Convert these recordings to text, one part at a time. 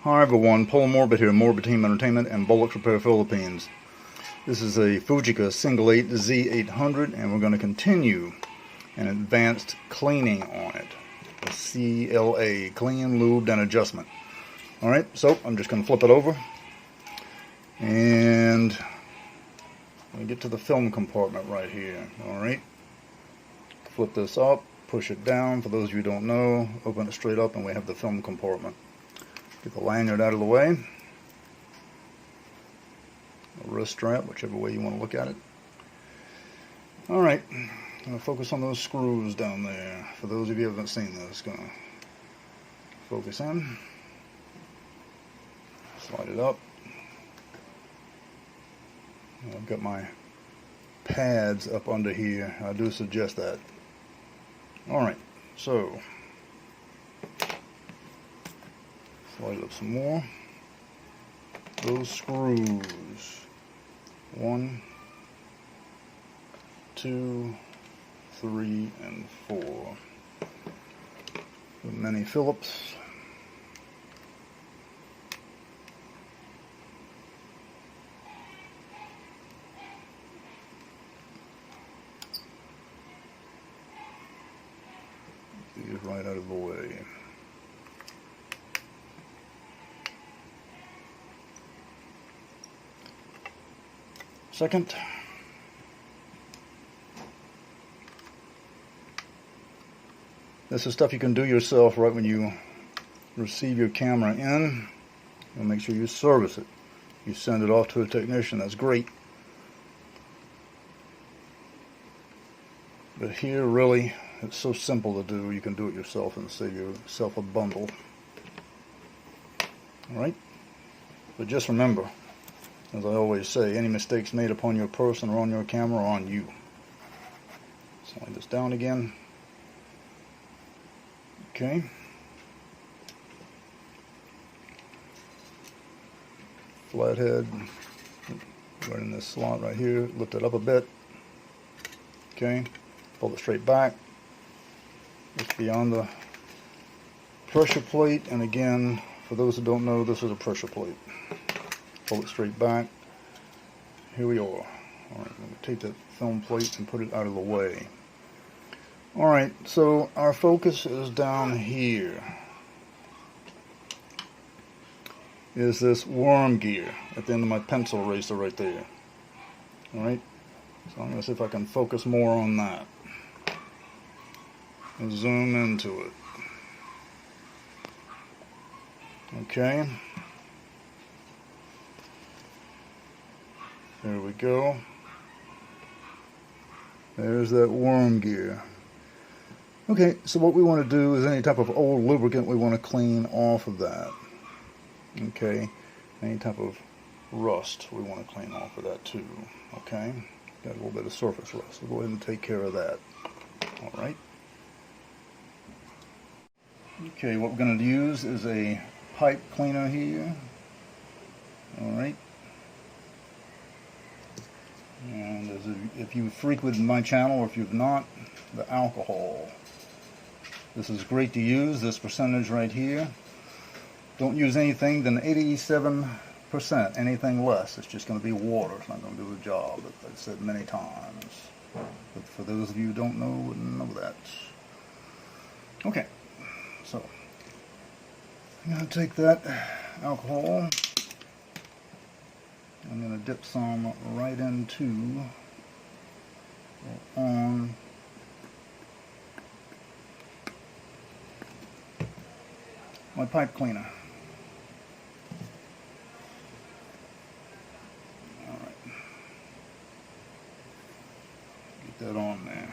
Hi everyone, Paul Morbid here, Morbid Team Entertainment and Bolex Repair Philippines. This is a Fujica Z800 and we're going to continue an advanced cleaning on it. The CLA, Clean, Lubed, and Adjustment. Alright, so I'm just going to flip it over and we get to the film compartment right here. Alright, flip this up, push it down. For those of you who don't know, open it straight up and we have the film compartment. Get the lanyard out of the way, a wrist strap, whichever way you want to look at it. Alright, I'm going to focus on those screws down there. For those of you who haven't seen this, going to focus in, slide it up. I've got my pads up under here. I do suggest that. Alright, so slide it up some more. Those screws. 1, 2, 3, and 4. The mini Phillips. These right out of the way. Second, this is stuff you can do yourself right when you receive your camera in. You'll make sure you service it. You send it off to a technician, that's great. But here really, it's so simple to do, you can do it yourself and save yourself a bundle. Alright, but just remember, as I always say, any mistakes made upon your person or on your camera are on you. Slide this down again. Okay. Flathead, right in this slot right here. Lift it up a bit. Okay. Pull it straight back. Just beyond the pressure plate. And again, for those who don't know, this is a pressure plate. Pull it straight back. Here we are. Alright, I'm going to take that film plate and put it out of the way. Alright, so our focus is down here. Is this worm gear at the end of my pencil eraser right there. Alright, so I'm going to see if I can focus more on that. And zoom into it. Okay. There we go. There's that worm gear. Okay, so what we want to do is any type of old lubricant we want to clean off of that. Okay, any type of rust we want to clean off of that too. Okay, got a little bit of surface rust, so go ahead and take care of that. Alright. Okay, what we're going to use is a pipe cleaner here. Alright. And if you've frequented my channel or if you've not, the alcohol. This is great to use, this percentage right here. Don't use anything than 87%, anything less. It's just going to be water. It's not going to do the job, I've said many times. But for those of you who don't know that. Okay, so I'm going to take that alcohol. I'm going to dip some right into or on my pipe cleaner. Alright. Get that on there.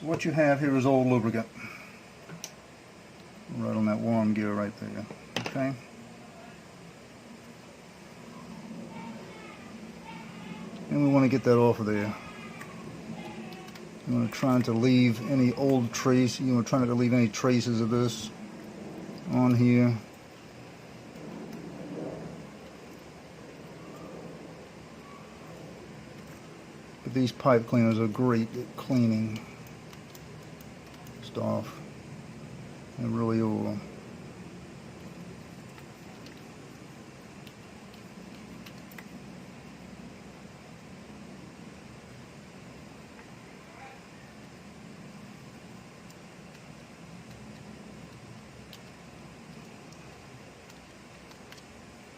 So what you have here is old lubricant. Right on that worm gear right there. Okay. And we want to get that off of there. You want to try not to leave any old trace. You want to try not to leave any traces of this on here. But these pipe cleaners are great at cleaning. stuff. It really will.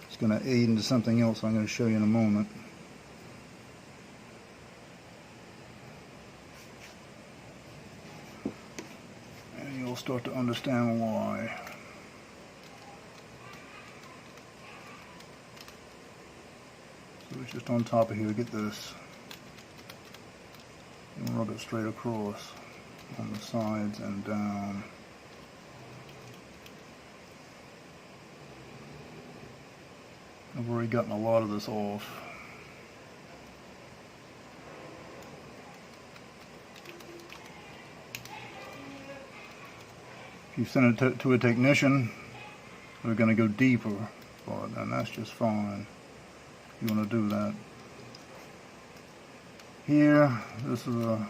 It's going to aid into something else I'm going to show you in a moment. And you'll start to understand why. So it's just on top of here, get this, and rub it straight across on the sides and down. I've already gotten a lot of this off. If you send it to a technician, they're going to go deeper, and that's just fine. You want to do that. Here, this is a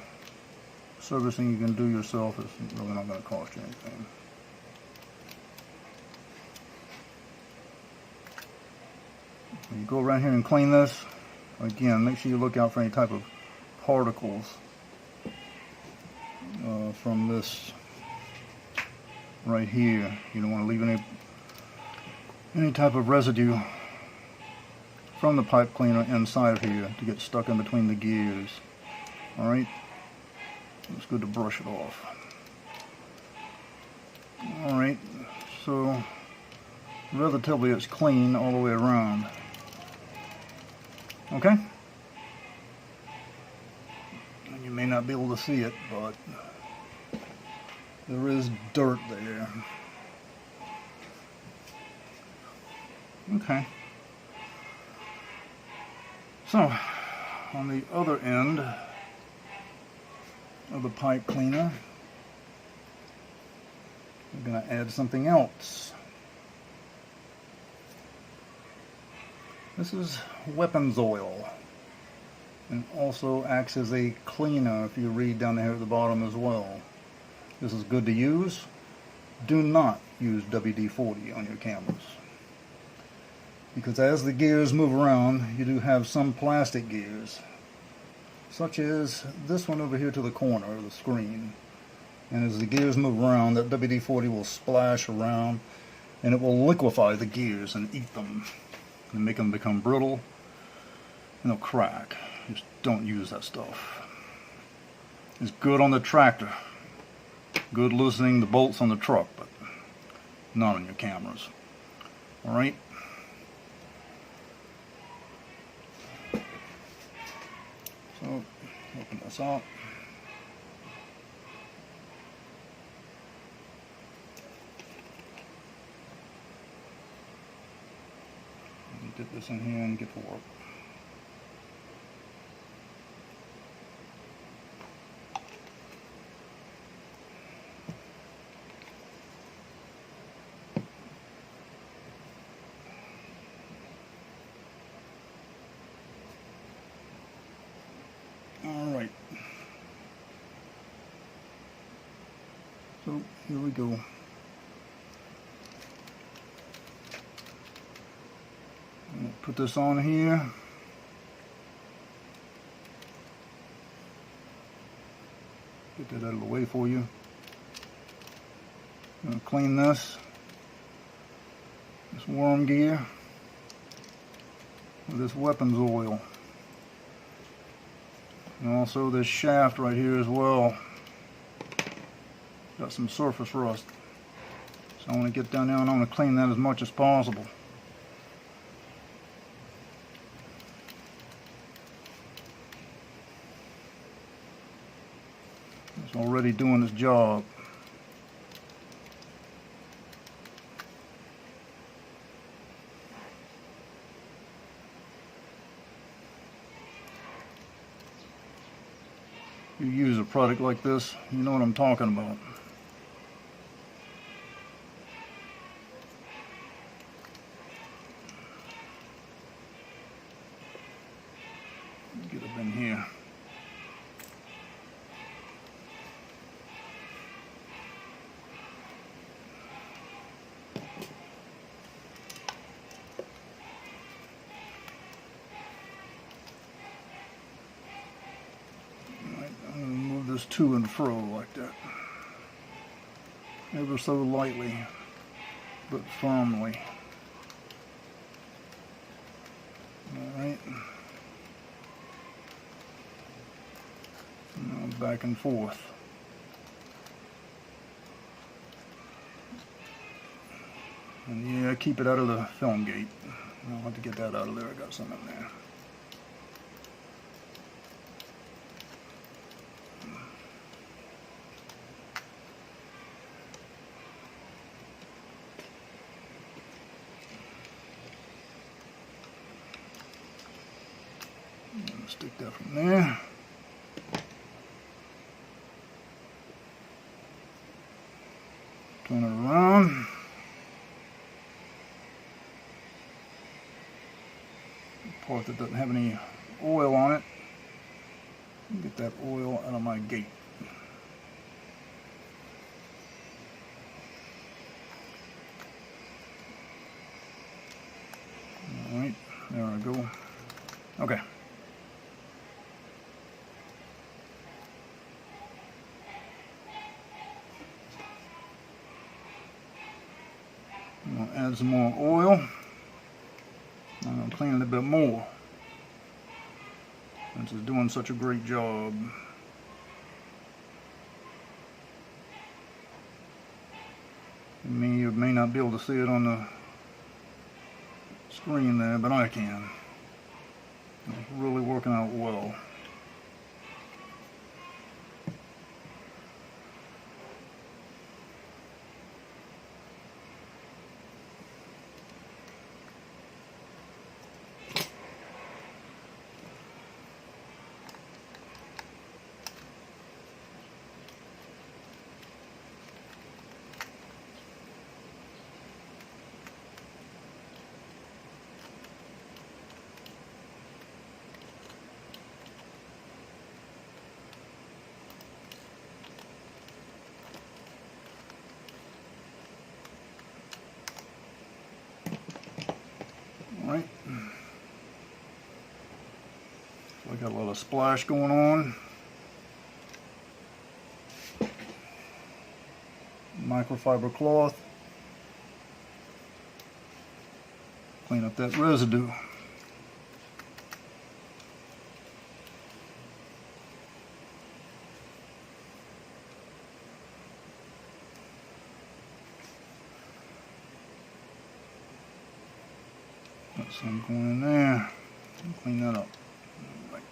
servicing you can do yourself. It's really not going to cost you anything. When you go around here and clean this, again, make sure you look out for any type of particles from this right here. You don't want to leave any type of residue from the pipe cleaner inside of here to get stuck in between the gears. Alright, it's good to brush it off. Alright, so relatively it's clean all the way around. Okay? And you may not be able to see it, but there is dirt there. Okay. So, on the other end of the pipe cleaner, we're going to add something else. This is weapons oil, and also acts as a cleaner if you read down here at the bottom as well. This is good to use. Do not use WD-40 on your cameras, because as the gears move around, you do have some plastic gears, such as this one over here to the corner of the screen. And as the gears move around, that WD-40 will splash around and it will liquefy the gears and eat them and make them become brittle and they'll crack. Just don't use that stuff. It's good on the tractor, good loosening the bolts on the truck, but not on your cameras. Alright? So, open this up. And dip this in here and get to work. Alright, so here we go. Put this on here. Get that out of the way for you. I'm going to clean this worm gear with this weapons oil. And also this shaft right here as well. Got some surface rust. So I want to get down there and I want to clean that as much as possible. It's already doing its job. You use a product like this, you know what I'm talking about. Get up in here. goes to and fro like that. Ever so lightly, but firmly. Alright. Now back and forth. And yeah, keep it out of the film gate. I'll have to get that out of there. I got some in there. Stick that from there. Turn it around. The part that doesn't have any oil on it. Get that oil out of my gate. Alright, there I go. Okay. I'm going to add some more oil. I'm going to clean it a bit more. Since it's doing such a great job. You may not be able to see it on the screen there, but I can. It's really working out well. Alright, so I got a lot of splash going on. Microfiber cloth. Clean up that residue. Got some going in there. Clean that up. Right.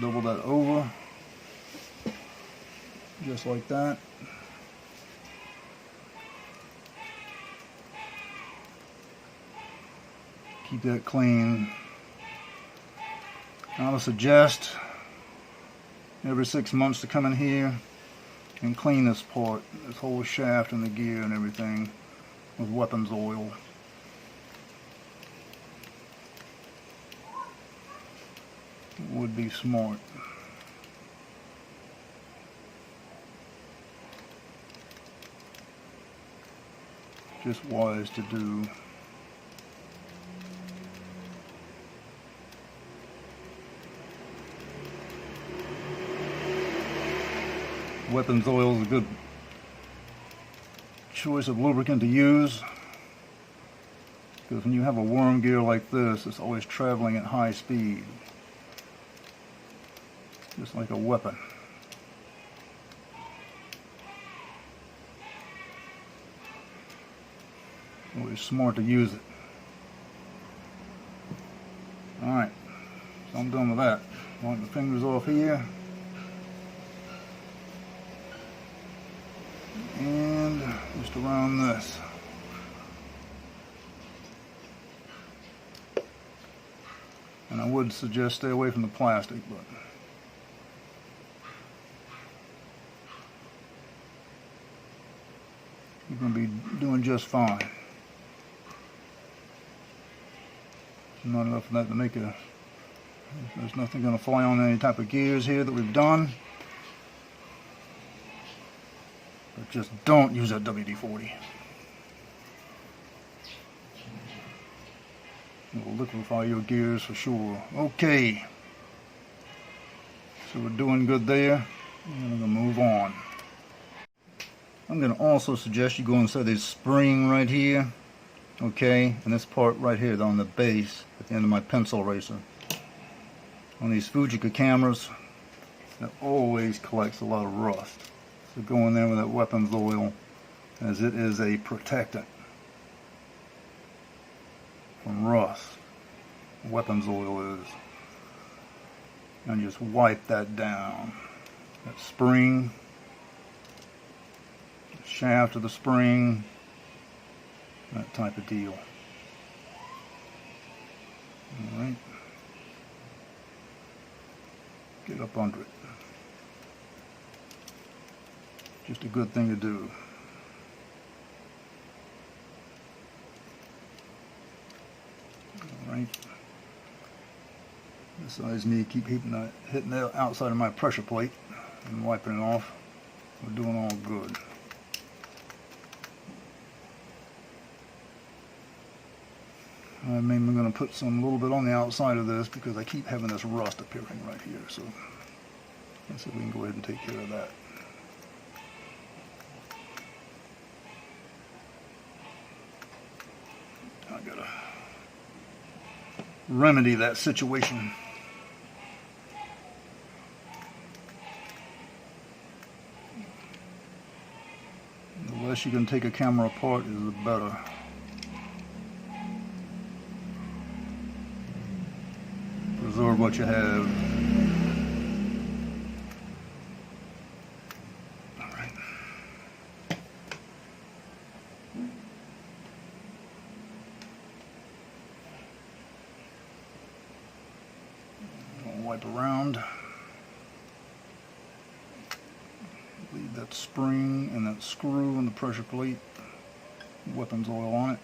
Double that over, just like that. Keep that clean. I would suggest every 6 months to come in here and clean this part, this whole shaft and the gear and everything with weapons oil. Would be smart. Just wise to do. Weapons oil is a good choice of lubricant to use, because when you have a worm gear like this, it's always traveling at high speed, just like a weapon. Always smart to use it. Alright, so I'm done with that. Wipe the fingers off here. And just around this. And I would suggest stay away from the plastic, but you're going to be doing just fine. Not enough of that to make a, there's nothing going to fly on any type of gears here that we've done. But just don't use that WD-40. It'll liquefy your gears for sure. Okay. So we're doing good there. I'm going to move on. I'm going to also suggest you go inside this spring right here. Okay, and this part right here on the base at the end of my pencil eraser. On these Fujica cameras, it always collects a lot of rust. So go in there with that weapons oil, as it is a protectant from rust. Weapons oil is. And just wipe that down. That spring, the shaft of the spring, that type of deal. Alright. Get up under it. Just a good thing to do. Alright. Besides me hitting the outside of my pressure plate and wiping it off, we're doing all good. I'm going to put some little bit on the outside of this because I keep having this rust appearing right here. So let's see if we can go ahead and take care of that. I gotta remedy that situation. The less you can take a camera apart is the better. Preserve what you have. Alright. I'll wipe around. Leave that spring and that screw and the pressure plate. Weapons oil on it.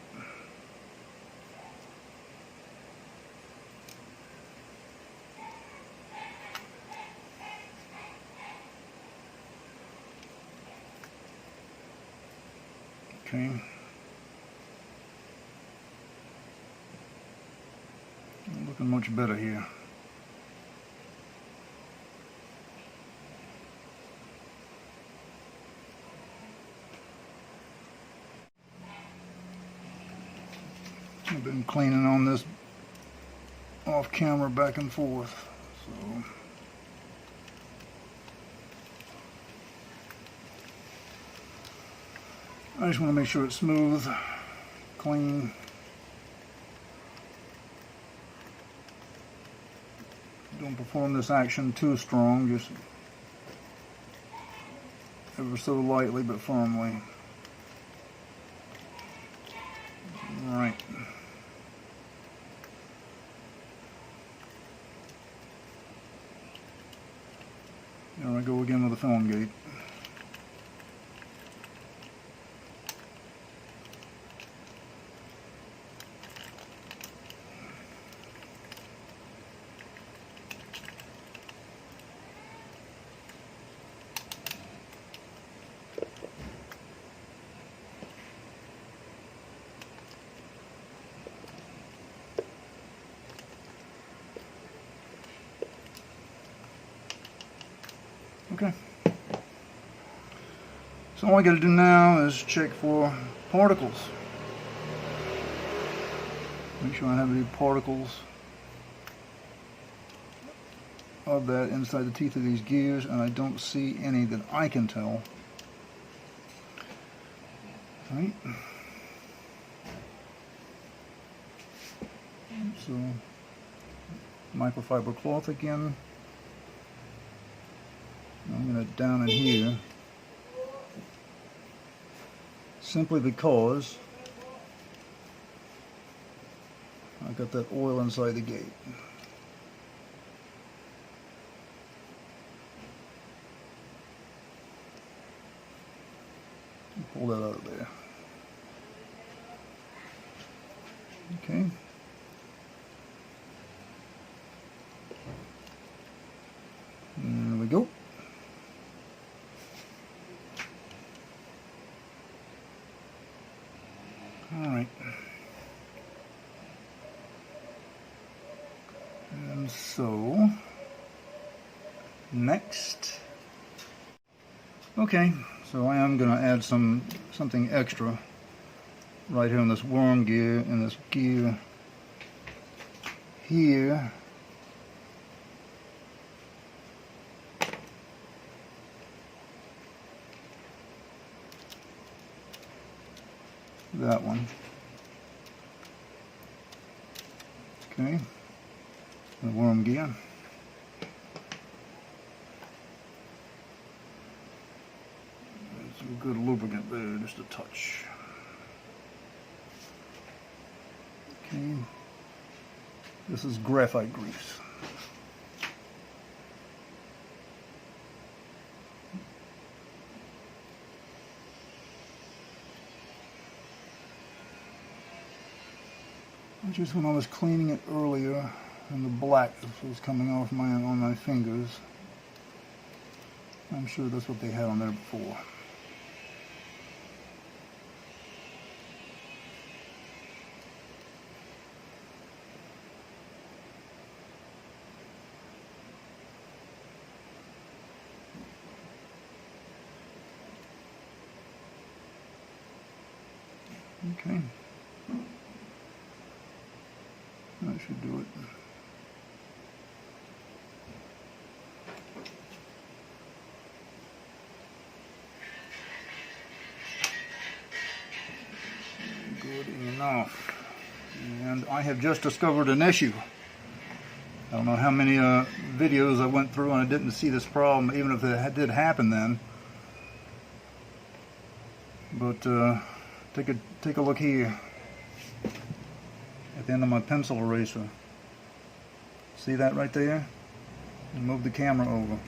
Okay. Looking much better here. I've been cleaning on this off camera back and forth, so I just want to make sure it's smooth, clean. Don't perform this action too strong, just ever so lightly but firmly. Right. There I go again with the film gate. Okay. So all I got to do now is check for particles. Make sure I have any particles of that inside the teeth of these gears, and I don't see any that I can tell. Right. So microfiber cloth again. I'm going to down in here simply because I got that oil inside the gate. Pull that out of there. Okay. There we go. All right. So, next. Okay, so I am going to add something extra right here in this worm gear, in this gear here. That one. Okay, the worm gear. Some good lubricant there, just a touch. Okay, this is graphite grease. Just when I was cleaning it earlier, and the black was coming off on my fingers. I'm sure that's what they had on there before. Okay. That should do it. Good enough. And I have just discovered an issue. I don't know how many videos I went through and I didn't see this problem, even if it did happen then. But take a look here. At the end of my pencil eraser. See that right there? And move the camera over.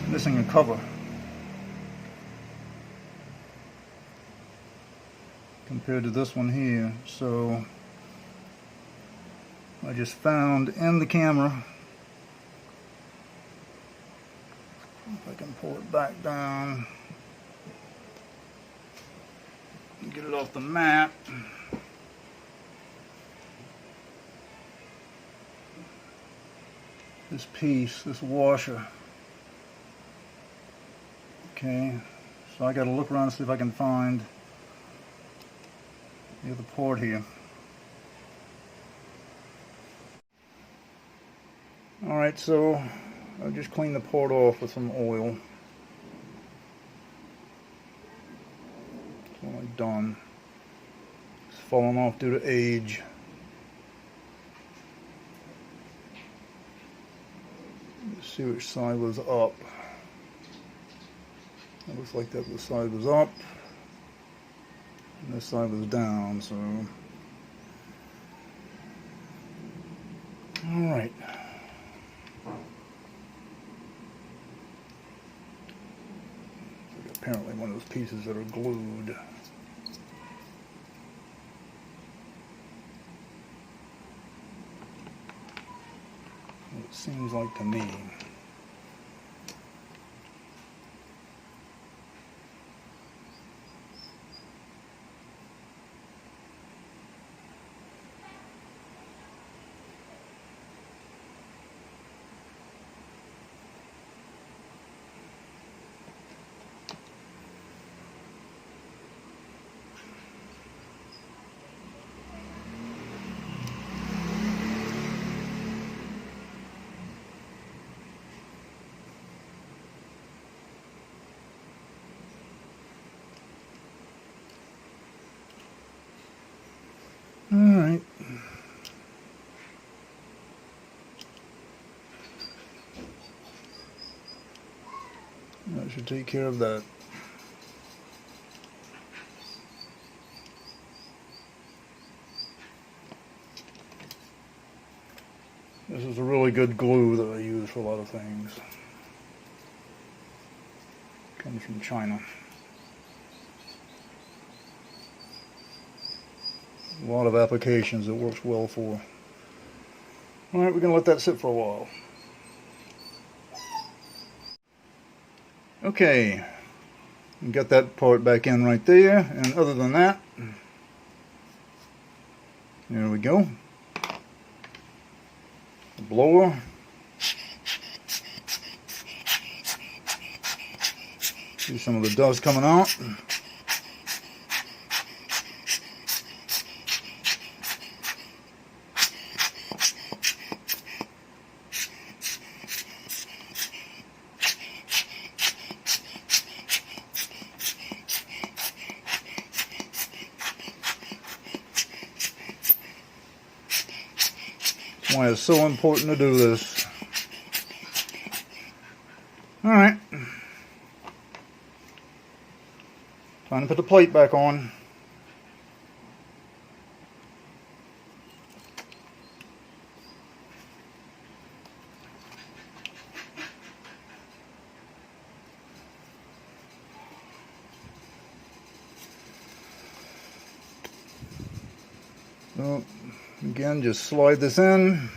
It's missing a cover. Compared to this one here. So I just found in the camera. If I can pull it back down. Get it off the mat. This piece, this washer. Okay, so I got to look around and see if I can find the other port here. Alright, so I'll just clean the port off with some oil. Done. It's fallen off due to age. Let's see which side was up. It looks like that side was up and this side was down, so alright. Apparently one of those pieces that are glued. It seems like to me. Alright. That should take care of that. This is a really good glue that I use for a lot of things. Comes from China. A lot of applications it works well for. Alright, we're going to let that sit for a while. Okay, got that part back in right there, and other than that, There we go. The blower. See some of the dust coming out. That's why it's so important to do this. Alright. Time to put the plate back on. So, again, just slide this in.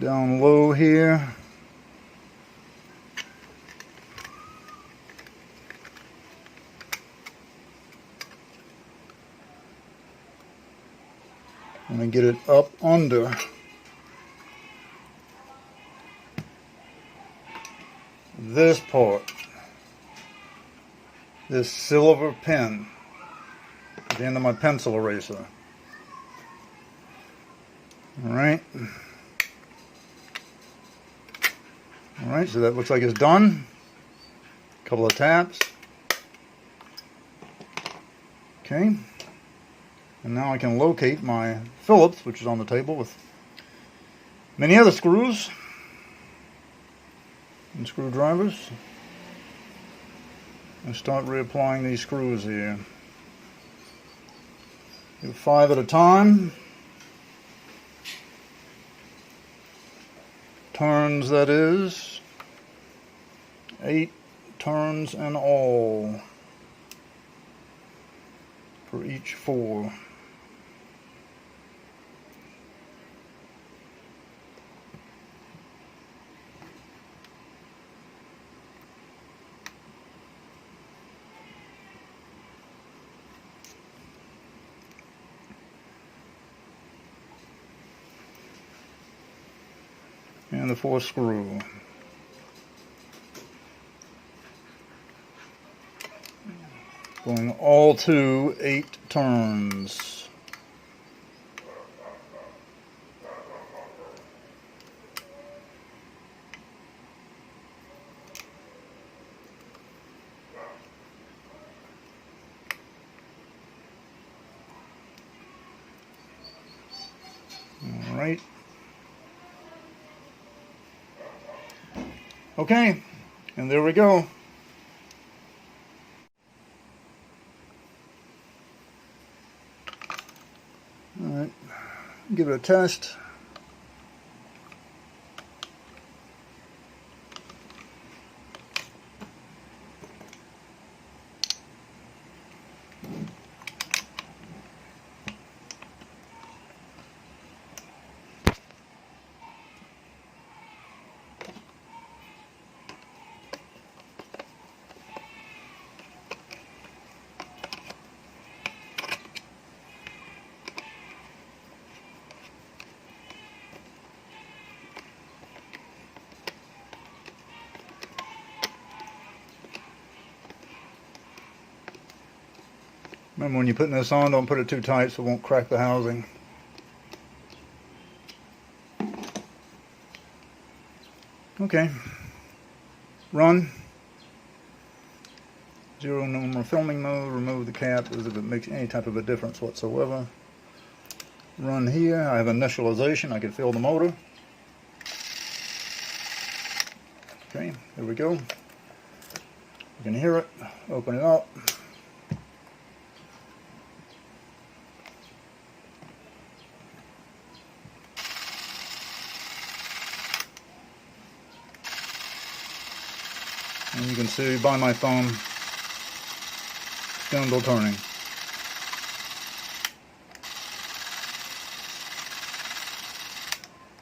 Down low here. I'm going to get it up under this part, this silver pin at the end of my pencil eraser. Alright. Alright, so that looks like it's done. A couple of taps. Okay. And now I can locate my Phillips, which is on the table with many other screws and screwdrivers, and start reapplying these screws here. Do 5 at a time. Turns, that is. 8 turns in all for each 4. And the 4th screw. Going all to 8 turns. All right. Okay, and there we go. Alright, give it a test. Remember, when you're putting this on, don't put it too tight so it won't crack the housing. Okay. Run. 0 normal filming mode. Remove the cap as if it makes any type of a difference whatsoever. Run here. I have initialization. I can feel the motor. Okay, there we go. You can hear it. Open it up. And you can see by my thumb, spindle turning.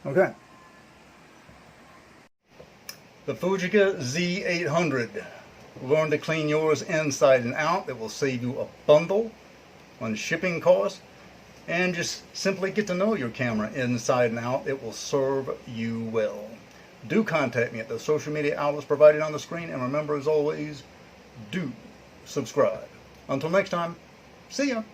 Okay. The Fujica Z800. Learn to clean yours inside and out. It will save you a bundle on shipping costs. And just simply get to know your camera inside and out. It will serve you well. Do contact me at the social media outlets provided on the screen. And remember, as always, do subscribe. Until next time, see ya.